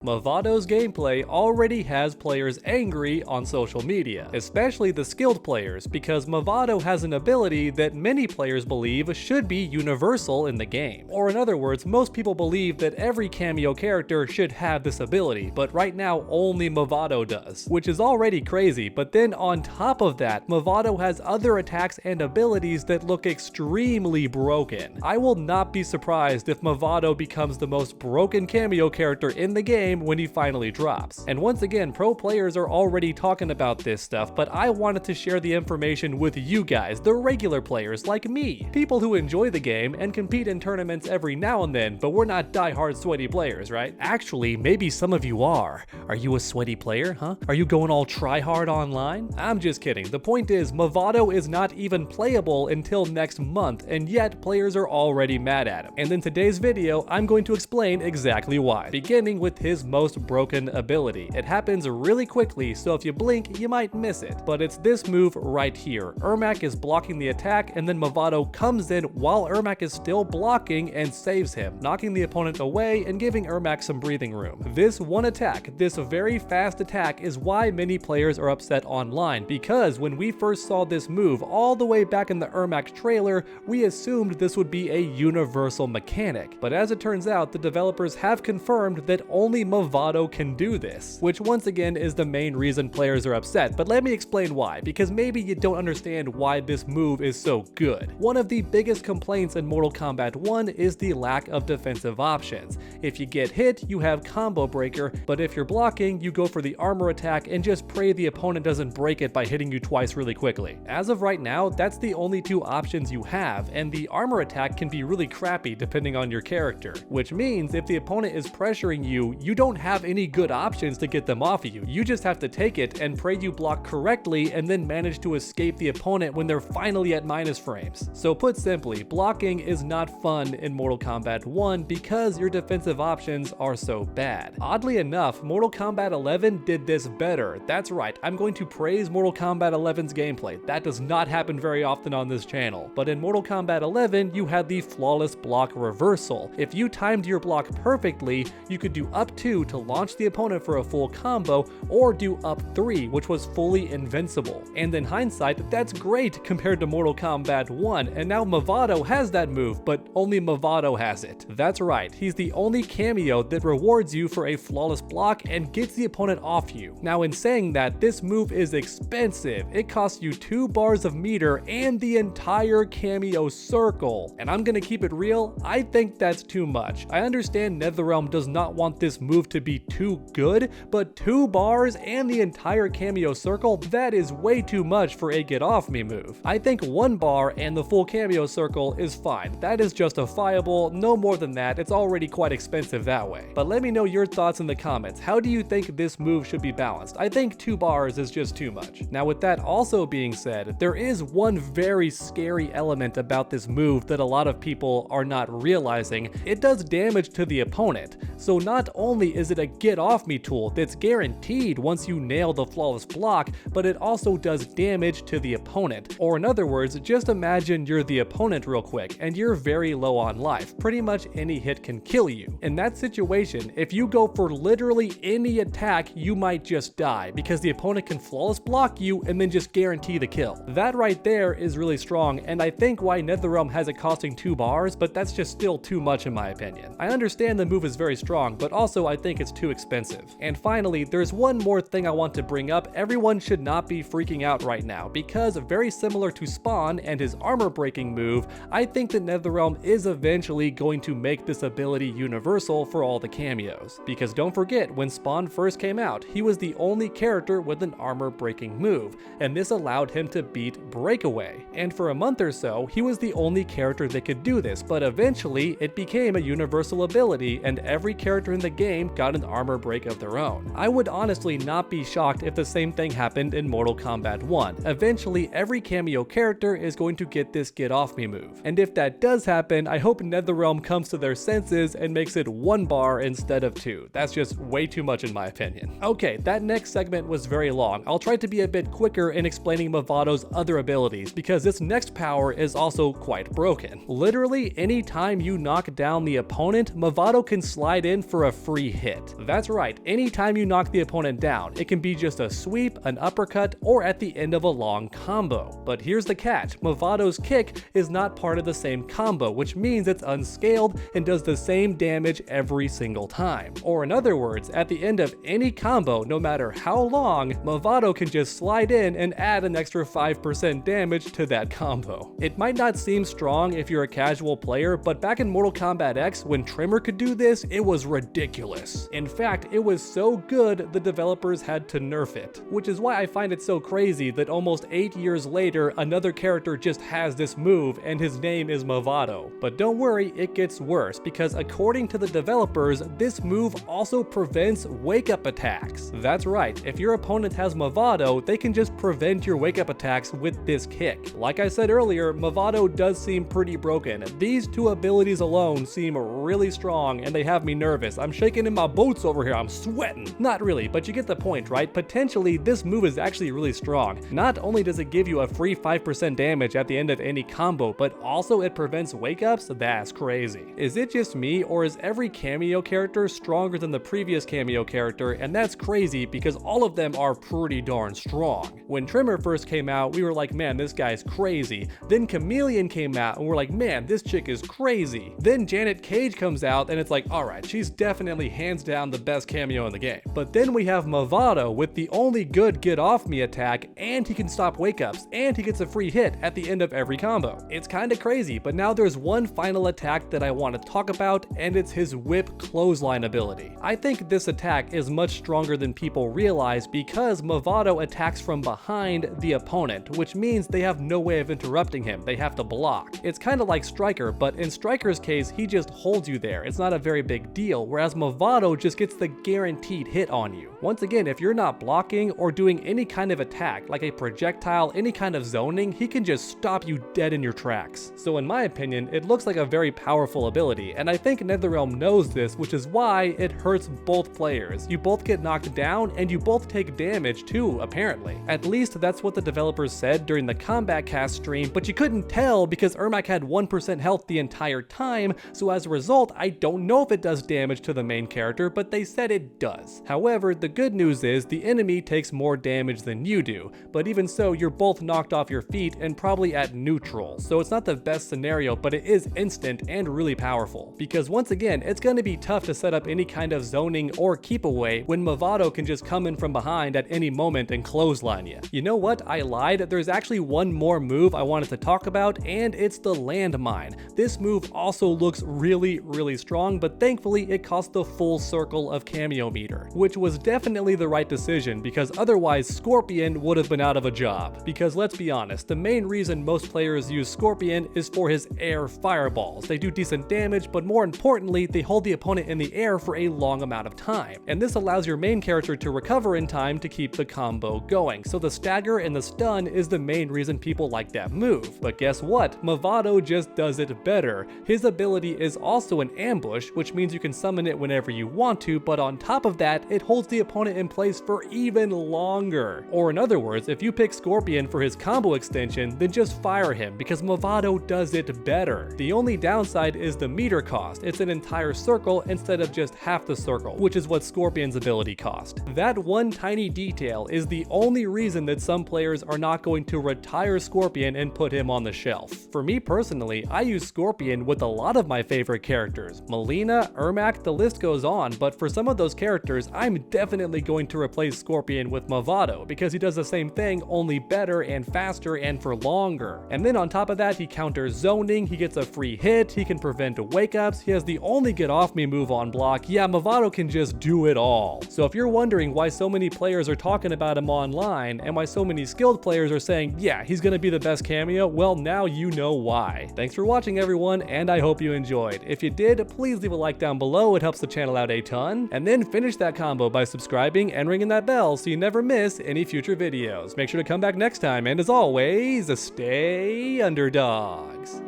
Mavado's gameplay already has players angry on social media, especially the skilled players, because Mavado has an ability that many players believe should be universal in the game. Or in other words, most people believe that every cameo character should have this ability, but right now only Mavado does, which is already crazy. But then on top of that, Mavado has other attacks and abilities that look extremely broken. I will not be surprised if Mavado becomes the most broken cameo character in the game when he finally drops. And once again, pro players are already talking about this stuff, but I wanted to share the information with you guys, the regular players like me, people who enjoy the game and compete in tournaments every now and then, but we're not die-hard sweaty players, right? Actually, maybe some of you are. Are you a sweaty player, huh? Are you going all try-hard online? I'm just kidding. The point is, Mavado is not even playable until next month, and yet players are already mad at him. And in today's video, I'm going to explain exactly why, beginning with his most broken ability. It happens really quickly, so if you blink, you might miss it. But it's this move right here. Ermac is blocking the attack, and then Mavado comes in while Ermac is still blocking and saves him, knocking the opponent away and giving Ermac some breathing room. This one attack, this very fast attack, is why many players are upset online, because when we first saw this move all the way back in the Ermac trailer, we assumed this would be a universal mechanic. But as it turns out, the developers have confirmed that only Mavado can do this, which once again is the main reason players are upset. But let me explain why, because maybe you don't understand why this move is so good. One of the biggest complaints in Mortal Kombat 1 is the lack of defensive options. If you get hit, you have combo breaker, but if you're blocking, you go for the armor attack and just pray the opponent doesn't break it by hitting you twice really quickly. As of right now, that's the only two options you have, and the armor attack can be really crappy depending on your character, which means if the opponent is pressuring you, you don't have any good options to get them off of you. You just have to take it and pray you block correctly and then manage to escape the opponent when they're finally at minus frames. So put simply, blocking is not fun in Mortal Kombat 1 because your defensive options are so bad. Oddly enough, Mortal Kombat 11 did this better. That's right, I'm going to praise Mortal Kombat 11's gameplay. That does not happen very often on this channel. But in Mortal Kombat 11, you had the flawless block reversal. If you timed your block perfectly, you could do up 2 to launch the opponent for a full combo, or do up 3, which was fully invincible. And in hindsight, that's great compared to Mortal Kombat 1, and now Mavado has that move, but only Mavado has it. That's right, he's the only cameo that rewards you for a flawless block and gets the opponent off you. Now in saying that, this move is expensive. It costs you 2 bars of meter and the entire cameo circle. And I'm gonna keep it real, I think that's too much. I understand NetherRealm does not want this move to be too good, but 2 bars and the entire cameo circle, that is way too much for a get off me move. I think 1 bar and the full cameo circle is fine. That is justifiable, no more than that. It's already quite expensive that way. But let me know your thoughts in the comments. How do you think this move should be balanced? I think 2 bars is just too much. Now with that also being said, there is one very scary element about this move that a lot of people are not realizing. It does damage to the opponent. So not only is it a get off me tool that's guaranteed once you nail the flawless block, but it also does damage to the opponent. Or in other words, just imagine you're the opponent real quick and you're very low on life. Pretty much any hit can kill you. In that situation, if you go for literally any attack, you might just die because the opponent can flawless block you and then just guarantee the kill. That right there is really strong, and I think why NetherRealm has it costing 2 bars, but that's just still too much in my opinion. I understand the move is very strong, but also I think it's too expensive. And finally, there's one more thing I want to bring up. Everyone should not be freaking out right now, because very similar to Spawn and his armor breaking move, I think that NetherRealm is eventually going to make this ability universal for all the cameos. Because don't forget, when Spawn first came out, he was the only character with an armor breaking move, and this allowed him to beat Breakaway. And for a month or so, he was the only character that could do this, but eventually it became a universal ability and every character in the game got an armor break of their own. I would honestly not be shocked if the same thing happened in Mortal Kombat 1. Eventually, every cameo character is going to get this get off me move. And if that does happen, I hope NetherRealm comes to their senses and makes it 1 bar instead of 2. That's just way too much in my opinion. Okay, that next segment was very long. I'll try to be a bit quicker in explaining Mavado's other abilities because its next power is also quite broken. Literally, anytime you knock down the opponent, Mavado can slide in for a free hit. That's right, anytime you knock the opponent down, it can be just a sweep, an uppercut, or at the end of a long combo. But here's the catch, Mavado's kick is not part of the same combo, which means it's unscaled and does the same damage every single time. Or in other words, at the end of any combo, no matter how long, Mavado can just slide in and add an extra 5% damage to that combo. It might not seem strong if you're a casual player, but back in Mortal Kombat X, when Tremor could do this, it was ridiculous. In fact, it was so good the developers had to nerf it, which is why I find it so crazy that almost 8 years later, another character just has this move and his name is Mavado. But don't worry, it gets worse, because according to the developers, this move also prevents wake-up attacks. That's right, if your opponent has Mavado, they can just prevent your wake-up attacks with this kick. Like I said earlier, Mavado does seem pretty broken. These two abilities alone seem really strong and they have me nervous. I'm shaking in my boots over here, I'm sweating. Not really, but you get the point, right? Potentially, this move is actually really strong. Not only does it give you a free 5% damage at the end of any combo, but also it prevents wake-ups? That's crazy. Is it just me, or is every cameo character stronger than the previous cameo character? And that's crazy because all of them are pretty darn strong. When Tremor first came out, we were like, man, this guy's crazy. Then Chameleon came out and we're like, man, this chick is crazy. Then Janet Cage comes out and it's like, alright, she's definitely hands down the best cameo in the game. But then we have Mavado with the only good get off me attack, and he can stop wake-ups, and he gets a free hit at the end of every combo. It's kinda crazy, but now there's one final attack that I want to talk about, and it's his whip clothesline ability. I think this attack is much stronger than people realize because Mavado attacks from behind the opponent, which means they have no way of interrupting him, they have to block. It's kinda like Striker, but in Striker's case, he just holds you there. It's not a very big deal, whereas Mavado just gets the guaranteed hit on you. Once again, if you're not blocking or doing any kind of attack, like a projectile, any kind of zoning, he can just stop you dead in your tracks. So in my opinion, it looks like a very powerful ability, and I think NetherRealm knows this, which is why it hurts both players. You both get knocked down, and you both take damage too, apparently. At least that's what the developers said during the Kombat Cast stream, but you couldn't tell because Ermac had 1% health the entire time, so as a result, I don't know if it does damage to the main character, but they said it does. However, the good news is the enemy takes more damage than you do, but even so, you're both knocked off your feet and probably at neutral, so it's not the best scenario, but it is instant and really powerful. Because once again, it's going to be tough to set up any kind of zoning or keep away when Mavado can just come in from behind at any moment and clothesline you. You know what? I lied. There's actually one more move I wanted to talk about, and it's the landmine. This move also looks really strong, but thankfully it cost the full circle of cameo meter, which was definitely the right decision because otherwise Scorpion would have been out of a job. Because let's be honest, the main reason most players use Scorpion is for his air fireballs. They do decent damage, but more importantly, they hold the opponent in the air for a long amount of time. And this allows your main character to recover in time to keep the combo going. So the stagger and the stun is the main reason people like that move. But guess what? Mavado just does it better. His ability is also an ambush, which means you can summon it whenever you want to, but on top of that, it holds the opponent in place for even longer. Or in other words, if you pick Scorpion for his combo extension, then just fire him because Mavado does it better. The only downside is the meter cost. It's an entire circle instead of just half the circle, which is what Scorpion's ability cost. That one tiny detail is the only reason that some players are not going to retire Scorpion and put him on the shelf. For me personally, I use Scorpion with a lot of my favorite characters. Melina, Ermac, the list goes on, but for some of those characters, I'm definitely going to replace Scorpion with Mavado because he does the same thing, only better and faster and for longer. And then on top of that, he counters zoning, he gets a free hit, he can prevent wake-ups, he has the only get off me move on block. Yeah, Mavado can just do it all. So if you're wondering why so many players are talking about him online and why so many skilled players are saying, yeah, he's gonna be the best cameo, well, now you know why. Thanks for watching, everyone, and I hope you enjoyed. If you did, please leave a like down below, it helps the channel out a ton, and then finish that combo by subscribing and ringing that bell so you never miss any future videos. Make sure to come back next time, and as always, stay underdogs.